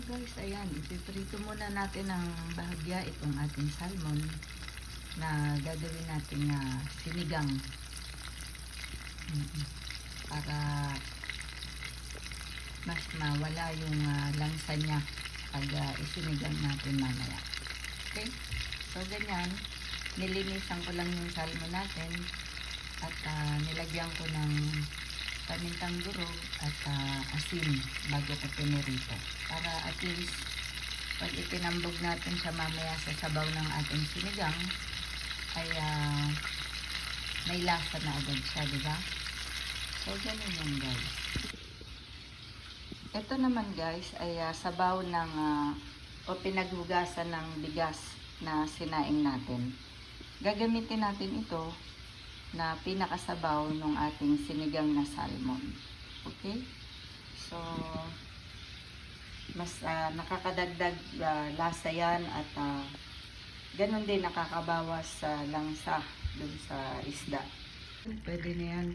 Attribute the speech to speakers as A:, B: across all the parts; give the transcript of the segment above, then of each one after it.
A: guys, ayan, ipiprito muna natin ng bahagya itong ating salmon na gagawin natin na sinigang. Para mas mawala yung lansa niya pag isinigang natin mamaya. Okay? So, ganyan. Nilinisan ko lang yung salmon natin at nilagyan ko ng pamintang durog at asin bago ko pinirito. Para at least pag itinambog natin siya mamaya sa sabaw ng ating sinigang ay may lasa na agad siya, diba? So, ganun yan guys. Ito naman guys ay sabaw ng o pinaghugasan ng bigas na sinaing natin. Gagamitin natin ito na pinakasabaw ng ating sinigang na salmon. Okay? So, mas nakakadagdag lasa yan at ganun din nakakabawas sa langsa dun sa isda. Pwede na yan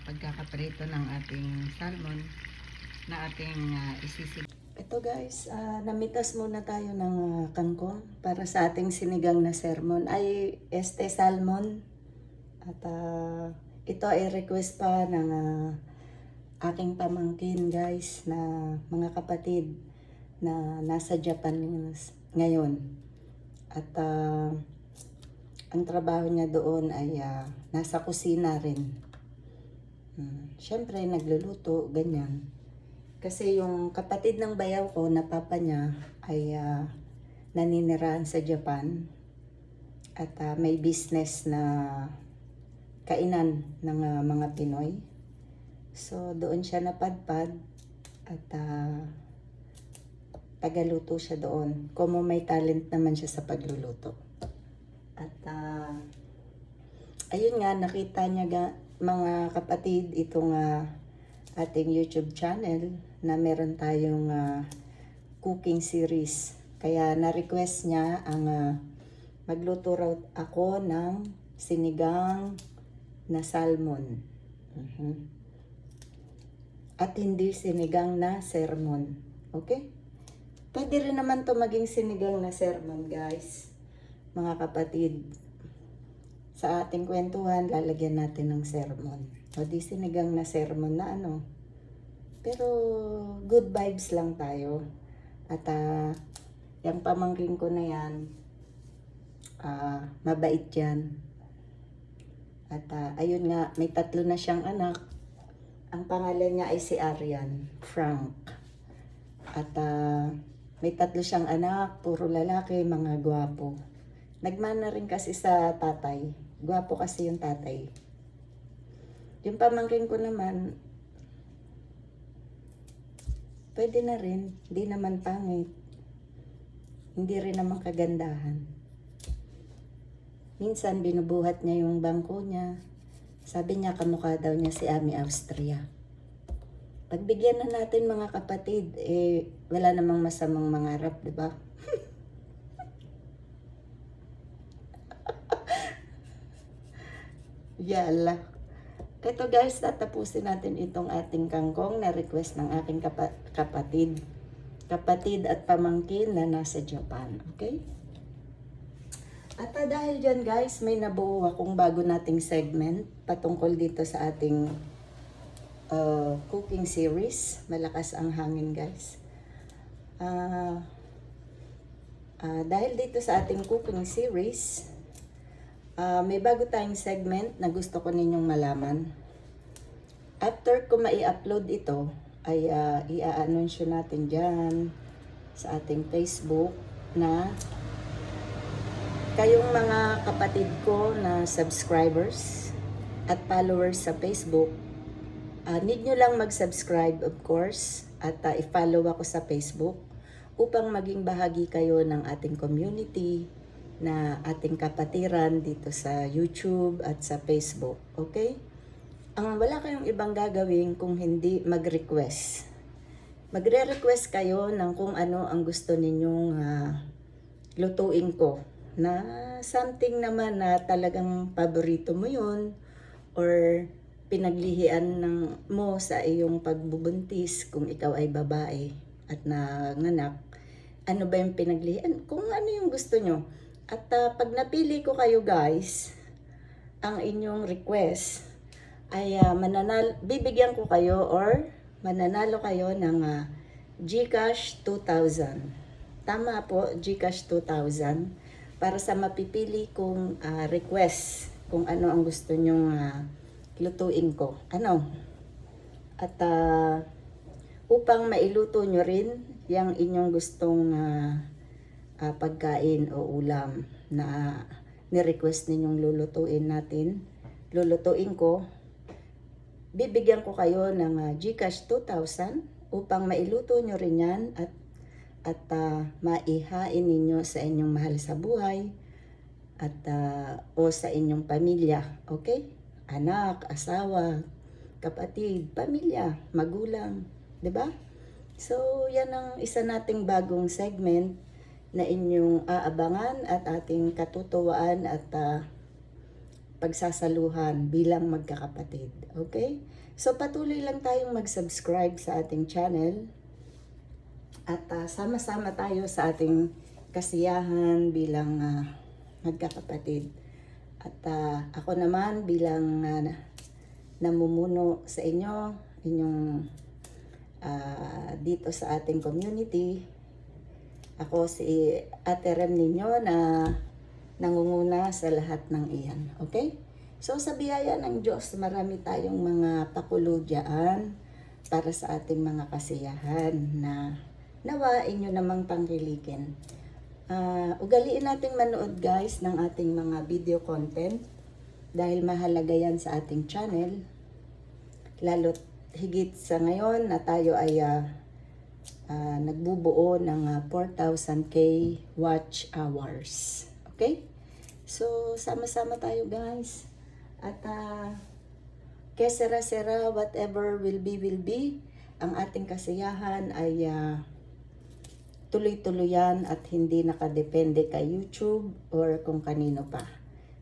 A: pagkakaprito ng ating salmon na ating isisig. Ito guys, namitas muna tayo ng kangkong para sa ating sinigang na salmon salmon. At ito ay request pa ng aking pamangkin guys na mga kapatid na nasa Japan ngayon. At ang trabaho niya doon ay nasa kusina rin. Siyempre nagluluto, ganyan. Kasi yung kapatid ng bayaw ko na papa niya ay naninirahan sa Japan. At may business na kainan ng mga Pinoy. So, doon siya napadpad at tagaluto siya doon. Como may talent naman siya sa pagluluto. At ayun nga, nakita niya mga kapatid itong ating YouTube channel na meron tayong cooking series. Kaya na-request niya ang magluto raw ako ng sinigang na salmon. At hindi sinigang na sermon. Okay? Pwede rin naman to maging sinigang na sermon, guys. Mga kapatid. Sa ating kwentuhan, lalagyan natin ng sermon. O di sinigang na sermon na ano. Pero good vibes lang tayo. At yung pamangkin ko na yan, mabait yan. At ayun nga, may 3 na siyang anak. Ang pangalan niya ay si Arian Frank. At may 3 siyang anak, puro lalaki, mga gwapo. Nagmana rin kasi sa tatay. Gwapo kasi yung tatay. Yung pamangkin ko naman, pwede na rin. Hindi naman pangit. Hindi rin naman kagandahan. Minsan, binubuhat niya yung bangko niya. Sabi niya, kamukha daw niya si Ami Austria. Pagbigyan na natin mga kapatid, wala namang masamang mangarap, di ba? Yala. Ito guys, tatapusin natin itong ating kangkong na request ng aking kapatid. Kapatid at pamangkin na nasa Japan. Okay? At dahil dyan guys, may nabuo akong bago nating segment patungkol dito sa ating cooking series. Malakas ang hangin guys. Dahil dito sa ating cooking series, may bago tayong segment na gusto ko ninyong malaman. After ko mai-upload ito, ay i-anunsyo natin dyan sa ating Facebook na kayong mga kapatid ko na subscribers at followers sa Facebook, need nyo lang mag-subscribe of course at i-follow ako sa Facebook upang maging bahagi kayo ng ating community na ating kapatiran dito sa YouTube at sa Facebook. Okay? Wala kayong ibang gagawin kung hindi mag-request. Magre-request kayo ng kung ano ang gusto ninyong lutuin ko. Na something naman na talagang paborito mo yun or pinaglihian mo sa iyong pagbubuntis kung ikaw ay babae. at nanganak, ano ba yung pinaglihan, kung ano yung gusto nyo. At pag napili ko kayo guys, ang inyong request ay bibigyan ko kayo or mananalo kayo ng GCash 2,000. Tama po, GCash 2,000 para sa mapipili kong request kung ano ang gusto nyong lutuin ko. Ano? At upang mailuto nyo rin yung inyong gustong pagkain o ulam na ni-request ninyong lulutuin ko, bibigyan ko kayo ng GCash 2,000 upang mailuto nyo rin yan at maihain ninyo sa inyong mahal sa buhay at o sa inyong pamilya, okay? Anak, asawa, kapatid, pamilya, magulang, 'di ba? So, yan ang isa nating bagong segment na inyong aabangan at ating katutuwaan at pagsasaluhan bilang magkakapatid. Okay? So, patuloy lang tayong mag-subscribe sa ating channel at sama-sama tayo sa ating kasiyahan bilang magkakapatid. At ako naman bilang namumuno sa inyong dito sa ating community. Ako si Ate Rem ninyo na nangunguna sa lahat ng iyan. Okay? So sa biyaya ng Diyos, marami tayong mga pakulo dyan para sa ating mga kasiyahan na nawa inyo namang tangkilikin. Ugaliin nating manood guys ng ating mga video content dahil mahalaga yan sa ating channel. Lalo't higit sa ngayon na tayo ay nagbubuo ng 4,000k watch hours. Okay? So, sama-sama tayo guys. At que sera, whatever will be, ang ating kasiyahan ay tuloy-tuloyan at hindi nakadepende kay YouTube or kung kanino pa.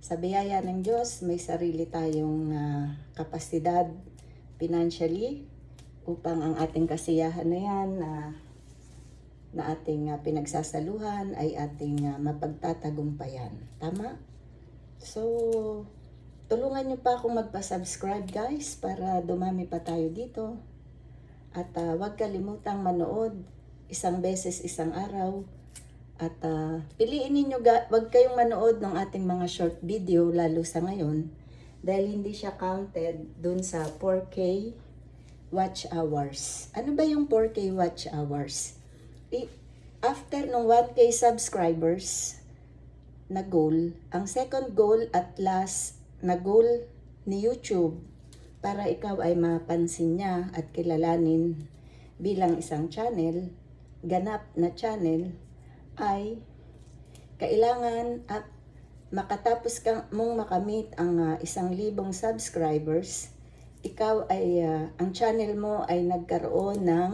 A: Sa biyaya ng Diyos, may sarili tayong kapasidad financially upang ang ating kasiyahan na yan na ating pinagsasaluhan ay ating mapagtatagumpayan. Tama? So, tulungan nyo pa akong magpa-subscribe guys para dumami pa tayo dito. At huwag kalimutang manood isang beses isang araw. At piliin ninyo, huwag kayong manood ng ating mga short video lalo sa ngayon dahil hindi siya counted dun sa 4K watch hours. Ano ba yung 4K watch hours? After ng 1K subscribers na goal, ang second goal at last na goal ni YouTube para ikaw ay mapansin niya at kilalanin bilang isang channel, ganap na channel, ay kailangan at makatapos mong makamit ang 1,000 subscribers, ikaw ay ang channel mo ay nagkaroon ng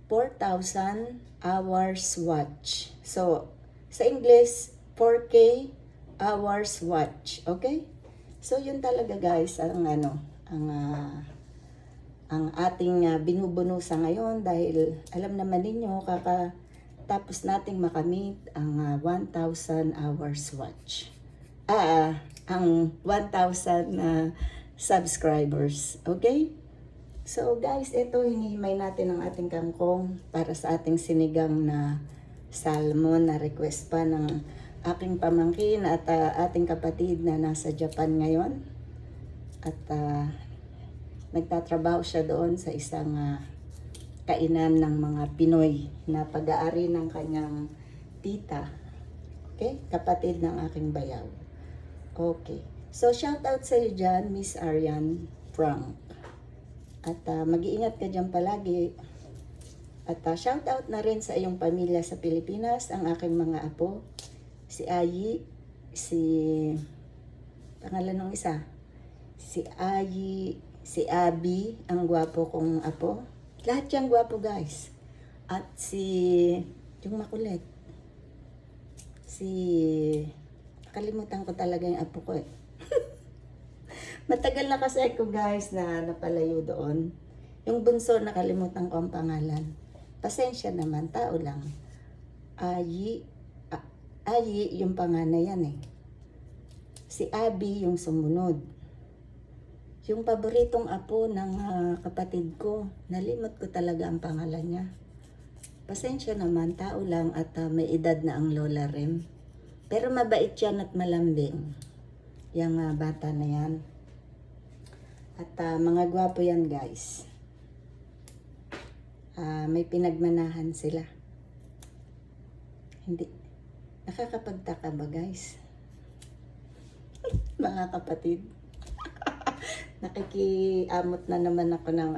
A: 4,000 hours watch. So, sa English, 4K hours watch. Okay? So, yun talaga guys ang ang ating binubuno sa ngayon dahil alam naman ninyo tapos nating makamit ang 1,000 hours watch. Ang 1,000 subscribers. Okay? So guys, ito hinihimay natin ang ating kangkong para sa ating sinigang na salmon na request pa ng aking pamangkin at ating kapatid na nasa Japan ngayon. At nagtatrabaho siya doon sa isang kainan ng mga Pinoy na pag-aari ng kanyang tita. Okay? Kapatid ng aking bayaw. Okay. So, shout out sa iyo dyan, Miss Arian Frank. At mag-iingat ka dyan palagi. At shout out na rin sa iyong pamilya sa Pilipinas, ang aking mga apo. Si Ayi, pangalan ng isa. Si Ayi, si Abi, ang gwapo kong apo. Lahat yung gwapo guys. At yung makulit. Nakalimutan ko talaga yung apo ko eh. Matagal na kasi ako guys na napalayo doon. Yung bunso nakalimutan ko ang pangalan.
B: Pasensya naman, tao lang. Ayi, Ayi yung panganay yan eh. Si Abby yung sumunod. Yung paboritong apo ng kapatid ko, nalimot ko talaga ang pangalan niya. Pasensya naman, tao lang at may edad na ang lola Rem. Pero mabait yan at malambing. Yung bata na yan. At mga gwapo yan guys. May pinagmanahan sila. Hindi. Nakakapagtaka ba guys? Mga kapatid. Nakikiamot na naman ako ng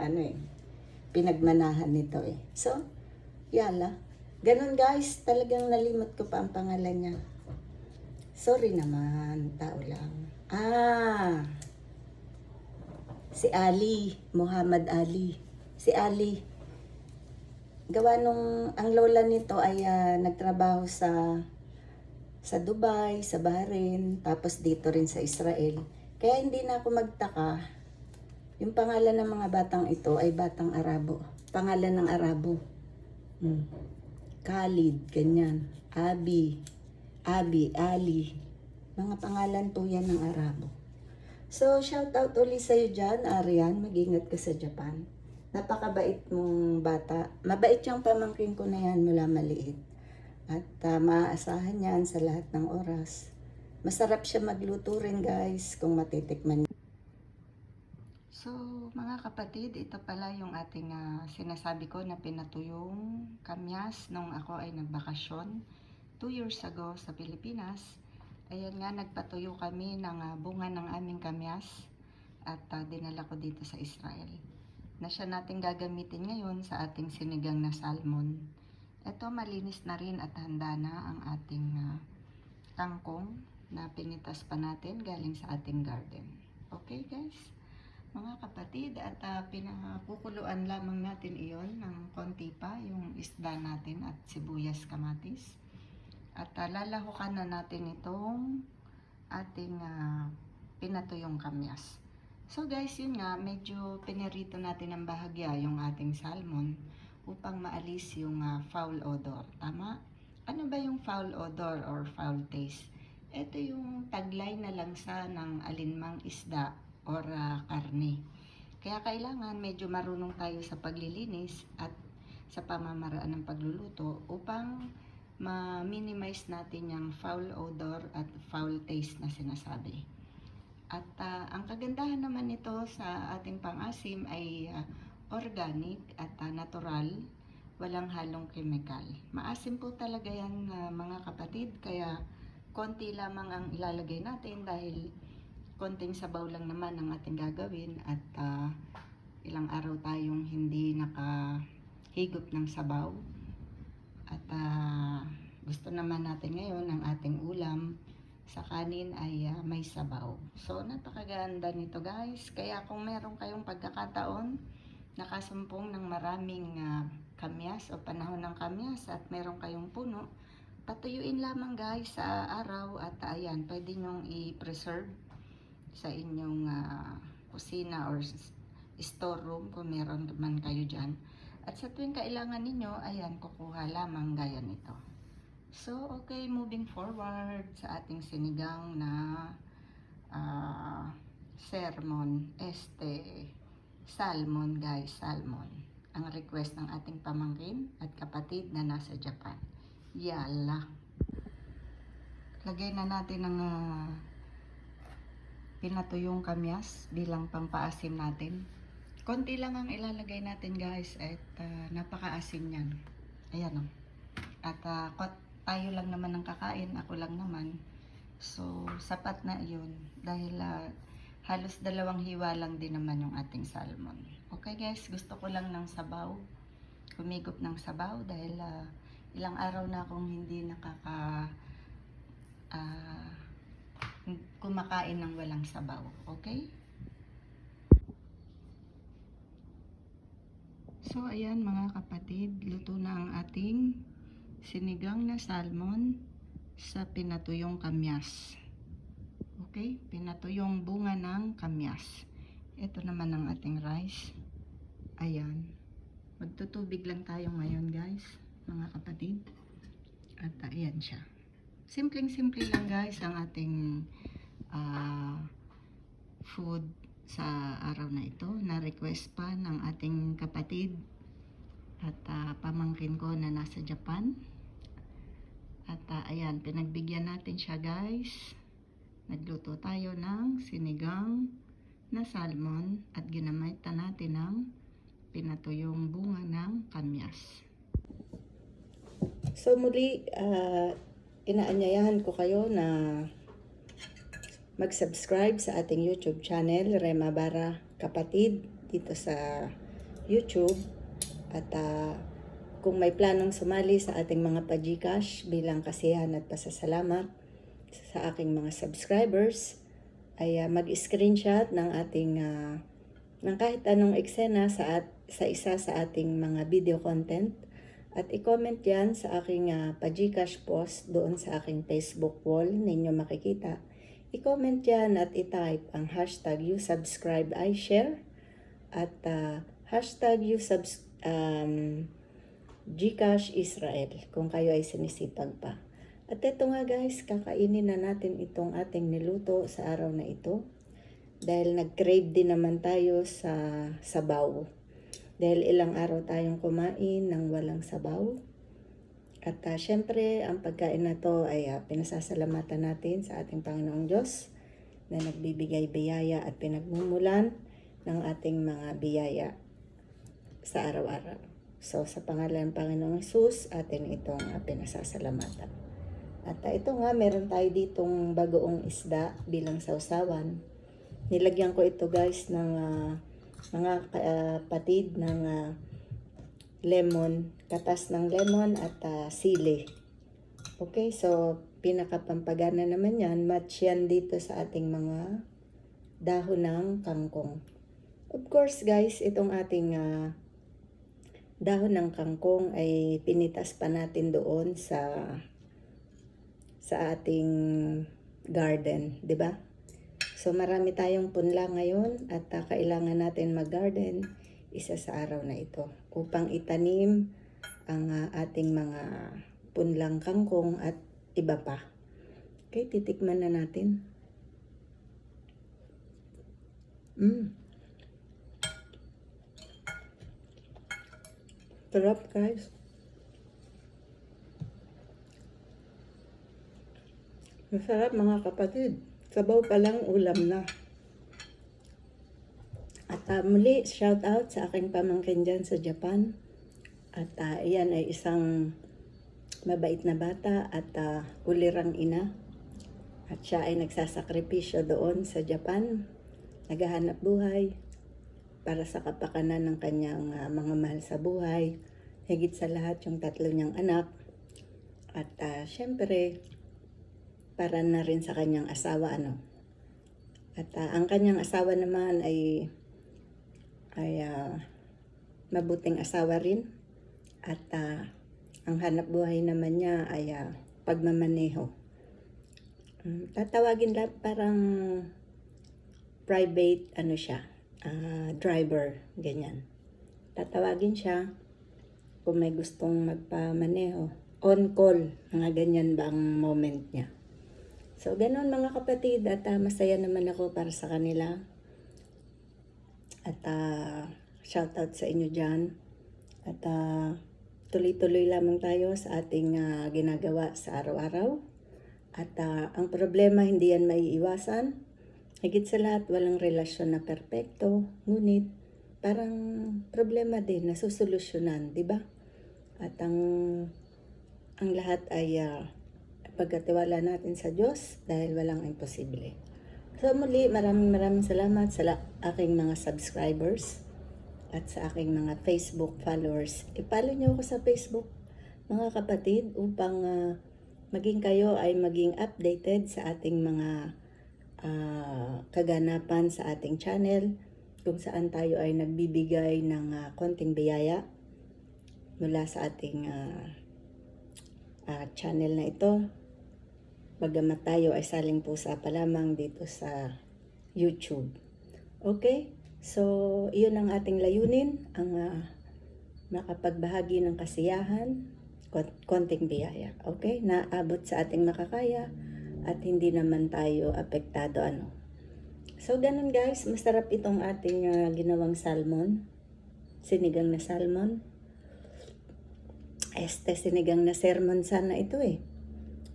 B: pinagmanahan nito eh. So, yala. Ganun guys, talagang nalimot ko pa ang pangalan niya. Sorry naman, tao lang. Si Ali, Muhammad Ali. Si Ali. Gawa nung ang lola nito ay nagtrabaho sa Dubai, sa Bahrain, tapos dito rin sa Israel. Kaya hindi na ako magtaka. Yung pangalan ng mga batang ito ay batang Arabo. Pangalan ng Arabo. Khalid, ganyan. Abi, Ali. Mga pangalan po yan ng Arabo. So, shout out ulit sa'yo dyan, Arian. Mag-ingat ka sa Japan. Napakabait mong bata. Mabait yung pamangkin ko na yan mula maliit. At maaasahan yan sa lahat ng oras. Masarap siya magluto rin guys kung matitikman.
A: So, mga kapatid, ito pala yung ating sinasabi ko na pinatuyong kamyas nung ako ay nagbakasyon 2 years ago sa Pilipinas. Ayan nga, nagpatuyo kami ng bunga ng aming kamyas at dinala ko dito sa Israel. Na siya natin gagamitin ngayon sa ating sinigang na salmon. Ito, malinis na rin at handa na ang ating kangkong na pinitas pa natin galing sa ating garden. Okay guys? Mga kapatid, at pinakukuluan lamang natin iyon ng konti pa, yung isda natin at sibuyas kamatis. At lalahukan na natin itong ating pinatuyong kamyas. So guys, yun nga, medyo pinirito natin ng bahagya yung ating salmon upang maalis yung foul odor. Tama? Ano ba yung foul odor or foul taste? Ito yung taglay na langsa ng alinmang isda or karne. Kaya kailangan medyo marunong tayo sa paglilinis at sa pamamaraan ng pagluluto upang ma-minimize natin yung foul odor at foul taste na sinasabi. At ang kagandahan naman nito sa ating pang-asim ay organic at natural, walang halong chemical. Maasim po talaga yan mga kapatid, kaya konti lamang ang ilalagay natin dahil konting sabaw lang naman ang ating gagawin at ilang araw tayong hindi nakahigop ng sabaw. At gusto naman natin ngayon ang ating ulam sa kanin ay may sabaw. So, napakaganda nito guys. Kaya kung meron kayong pagkakataon, nakasumpong ng maraming kamyas o panahon ng kamyas at meron kayong puno, patuyuin lamang guys sa araw at ayan, pwede nyong i-preserve sa inyong kusina or storeroom kung meron man kayo dyan. At sa tuwing kailangan ninyo, ayan, kukuha lamang gaya nito. So, okay, moving forward sa ating sinigang na salmon guys, salmon. Ang request ng ating pamangkin at kapatid na nasa Japan. Yala. Lagay na natin ang pinatuyong kamyas bilang pampaasim natin. Konti lang ang ilalagay natin guys at napakaasim yan. Ayan o. At tayo lang naman ang kakain, ako lang naman. So, sapat na yun dahil halos 2 hiwa lang din naman yung ating salmon. Okay guys, gusto ko lang ng sabaw. Humigop ng sabaw dahil ilang araw na akong hindi kumakain ng walang sabaw. Okay? So, ayan mga kapatid, luto na ang ating sinigang na salmon sa pinatuyong kamyas. Okay? Pinatuyong bunga ng kamyas. Ito naman ang ating rice. Ayan. Magtutubig lang tayo ngayon guys, mga kapatid. At ayan siya. Simpleng-simple lang guys ang ating food sa araw na ito. Na-request pa ng ating kapatid at pamangkin ko na nasa Japan. At ayan, pinagbigyan natin siya guys. Nagluto tayo ng sinigang na salmon at ginamitan natin ng pinatuyong bunga ng kamyas. So muli, inaanyayahan ko kayo na mag-subscribe sa ating YouTube channel, Rema Bara Kapatid, dito sa YouTube. At kung may planong sumali sa ating mga pa-Gcash bilang kasiyahan at pasasalamat sa aking mga subscribers, ay mag-screenshot ng ating ng kahit anong eksena sa isa sa ating mga video content at i-comment yan sa aking pa-Gcash post doon sa aking Facebook wall ninyo makikita. I-comment yan at i-type ang hashtag #YouSubscribeIShare at hashtag Gcash Israel kung kayo ay sinisipag pa. At ito nga guys, kakainin na natin itong ating niluto sa araw na ito. Dahil nag-crave din naman tayo sa sabaw. Dahil ilang araw tayong kumain ng walang sabaw. At syempre, ang pagkain na to ay pinasasalamatan natin sa ating Panginoong Diyos na nagbibigay biyaya at pinagmumulan ng ating mga biyaya sa araw-araw. So, sa pangalan ng Panginoong Hesus, atin itong pinasasalamatan. At ito nga, meron tayo ditong bagoong isda bilang sausawan. Nilagyan ko ito guys ng mga kapatid ng lemon, katas ng lemon at sili. Okay, so pinakapampagana naman yan, match yan dito sa ating mga dahon ng kangkong. Of course guys, itong ating dahon ng kangkong ay pinitas pa natin doon sa ating garden, 'di ba? So marami tayong punla ngayon at kailangan natin mag-garden isa sa araw na ito upang itanim ang ating mga punlang kangkong at iba pa. Okay, titikman na natin. Sarap guys. Masarap mga kapatid. Sabaw pa lang, ulam na. At muli, shout out sa aking pamangkin dyan sa Japan. At iyan ay isang mabait na bata at ulirang ina. At siya ay nagsasakripisyo doon sa Japan. Naghahanap buhay para sa kapakanan ng kanyang mga mahal sa buhay. Higit sa lahat yung 3 niyang anak. At syempre, para na rin sa kanyang asawa At ang kanyang asawa naman ay mabuting asawa rin. At ang hanap buhay naman niya ay pagmamaneho. Tatawagin lang parang private siya, driver, ganyan. Tatawagin siya kung may gustong magpamaneho. On call, mga ganyan ba ang moment niya. So, ganun mga kapatid, at masaya naman ako para sa kanila. At shoutout sa inyo dyan. At tuloy-tuloy lamang tayo sa ating ginagawa sa araw-araw. At ang problema, hindi yan maiiwasan. Higit sa lahat, walang relasyon na perpekto. Ngunit, parang problema din na susolusyonan, di ba? At ang lahat ay pagkatiwala natin sa Diyos dahil walang imposible. So muli, maraming salamat sa aking mga subscribers at sa aking mga Facebook followers. I-follow niyo ako sa Facebook, mga kapatid, upang maging kayo ay maging updated sa ating mga kaganapan sa ating channel, kung saan tayo ay nagbibigay ng konting biyaya mula sa ating channel na ito. Bagamat tayo ay saling pusa pa lamang dito sa YouTube. Okay? So, iyon ang ating layunin, ang
B: makapagbahagi ng kasiyahan, konting biyaya. Okay? Naabot sa ating makakaya at hindi naman tayo apektado ano. So, ganun guys. Masarap itong ating ginawang salmon. Sinigang na salmon. Sinigang na sermon sana ito eh.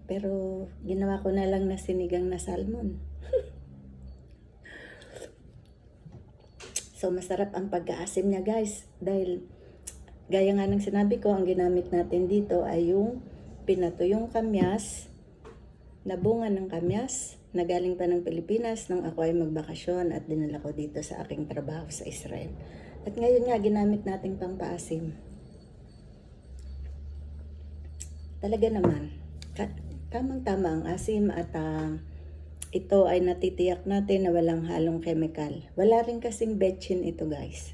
B: Pero, ginawa ko na lang na sinigang na salmon. So, masarap ang pagkaasim niya guys. Dahil, gaya nga ng sinabi ko, ang ginamit natin dito ay yung pinatuyong kamyas, na bunga ng kamyas, na galing pa ng Pilipinas nung ako ay magbakasyon at dinala ko dito sa aking trabaho sa Israel. At ngayon nga, ginamit natin pang paasim. Talaga naman, tamang-tama ang asim at ito ay natitiyak natin na walang halong chemical. Wala rin kasing betchin ito guys,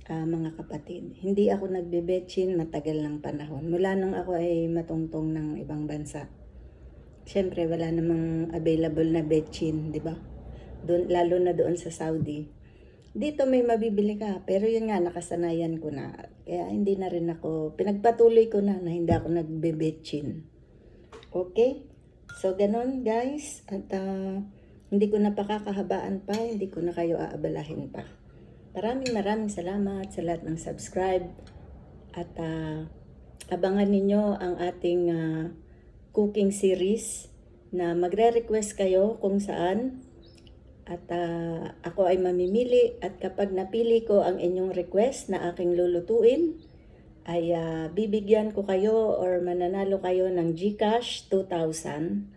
B: mga kapatid. Hindi ako nagbe-betchin matagal ng panahon. Mula nung ako ay matungtong ng ibang bansa. Siyempre wala namang available na betchin, di ba? Doon, lalo na doon sa Saudi. Dito may mabibili ka, pero yun nga, nakasanayan ko na. Kaya hindi na rin ako, pinagpatuloy ko na hindi ako nagbe-betchin. Okay? So, ganun guys. At hindi ko na pakakahabaan pa, hindi ko na kayo aabalahin pa. Maraming salamat sa lahat ng subscribe. At abangan ninyo ang ating cooking series na magre-request kayo kung saan. At ako ay mamimili at kapag napili ko ang inyong request na aking lulutuin, ay bibigyan ko kayo or mananalo kayo ng GCash 2,000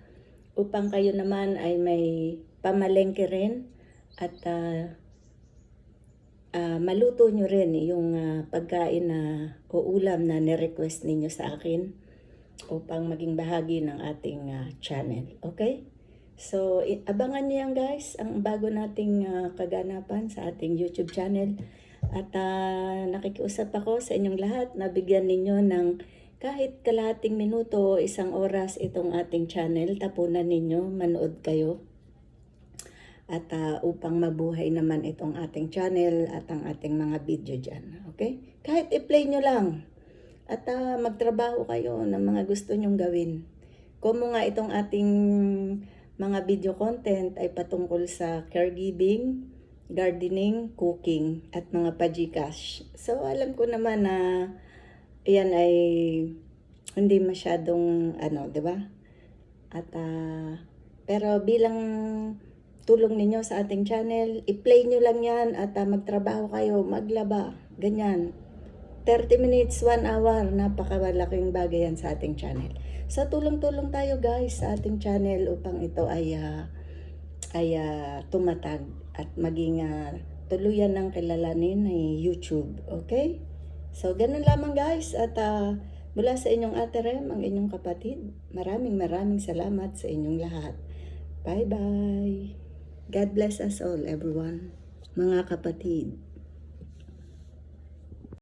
B: upang kayo naman ay may pamalengke rin at maluto nyo rin yung pagkain na o ulam na nirequest ninyo sa akin upang maging bahagi ng ating channel. Okay? So, abangan nyo yan guys, ang bago nating kaganapan sa ating YouTube channel. At nakikiusap ako sa inyong lahat na bigyan ninyo ng kahit kalahating minuto o 1 oras itong ating channel. Tapunan ninyo, manood kayo. At upang mabuhay naman itong ating channel at ang ating mga video dyan. Okay? Kahit i-play nyo lang. At magtrabaho kayo ng mga gusto nyong gawin. Kung nga itong ating mga video content ay patungkol sa caregiving, gardening, cooking, at mga pa-GCash. So, alam ko naman na yan ay hindi masyadong di ba? At pero bilang tulong ninyo sa ating channel, i-play nyo lang yan at magtrabaho kayo, maglaba, ganyan. 30 minutes, 1 hour, napakalaking bagay yan sa ating channel. So, tulong-tulong tayo guys sa ating channel upang ito ay tumatag at maging tuluyan ng kilalanin ng YouTube. Okay? So, ganun lamang guys. At mula sa inyong Ate Rem, ang inyong kapatid, maraming salamat sa inyong lahat. Bye-bye. God bless us all, everyone. Mga kapatid.